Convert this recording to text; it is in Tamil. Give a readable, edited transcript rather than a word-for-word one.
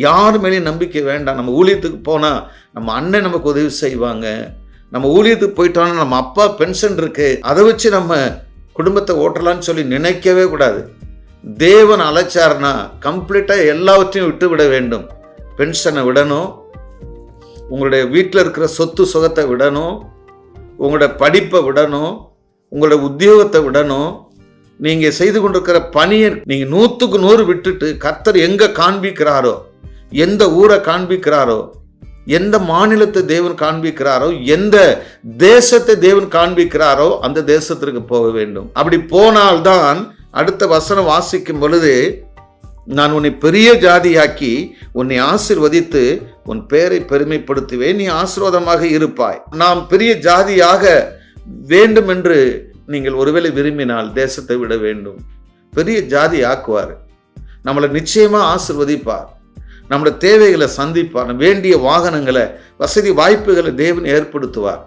யார் மேலேயும் நம்பிக்கை வேண்டாம். நம்ம ஊழியத்துக்கு போனால் நம்ம அண்ணன் நமக்கு உதவி செய்வாங்க, நம்ம ஊழியத்துக்கு போயிட்டோம்னா நம்ம அப்பா பென்ஷன் இருக்கு, அதை வச்சு நம்ம குடும்பத்தை ஓட்டலான்னு சொல்லி நினைக்கவே கூடாது. தேவன் அழைச்சார்னா கம்ப்ளீட்டாக எல்லாவற்றையும் விட்டு விட வேண்டும். பென்ஷனை விடணும், உங்களுடைய வீட்டில் இருக்கிற சொத்து சுகத்தை விடணும், உங்களோட படிப்பை விடணும், உங்களோட உத்தியோகத்தை விடணும், நீங்கள் செய்து கொண்டிருக்கிற பணியை நீங்கள் 100க்கு 100 விட்டுட்டு கர்த்தர் எங்கே காண்பிக்கிறாரோ, எந்த ஊரை காண்பிக்கிறாரோ, எந்த மாநிலத்தை தேவன் காண்பிக்கிறாரோ, எந்த தேசத்தை தேவன் காண்பிக்கிறாரோ அந்த தேசத்திற்கு போக வேண்டும். அப்படி போனால்தான் அடுத்த வசனம் வாசிக்கும் பொழுது, நான் உன்னை பெரிய ஜாதியாக்கி உன்னை ஆசீர்வதித்து உன் பெயரை பெருமைப்படுத்துவேன், நீ ஆசீர்வாதமாக இருப்பாய். நாம் பெரிய ஜாதியாக வேண்டும் என்று நீங்கள் ஒருவேளை விரும்பினால் தேசத்தை விட வேண்டும். பெரிய ஜாதி ஆக்குவார், நம்மளை நிச்சயமா ஆசீர்வதிப்பார், நம்மளோட தேவைகளை சந்திப்பார், வேண்டிய வாகனங்களை வசதி வாய்ப்புகளை தேவன் ஏற்படுத்துவார்.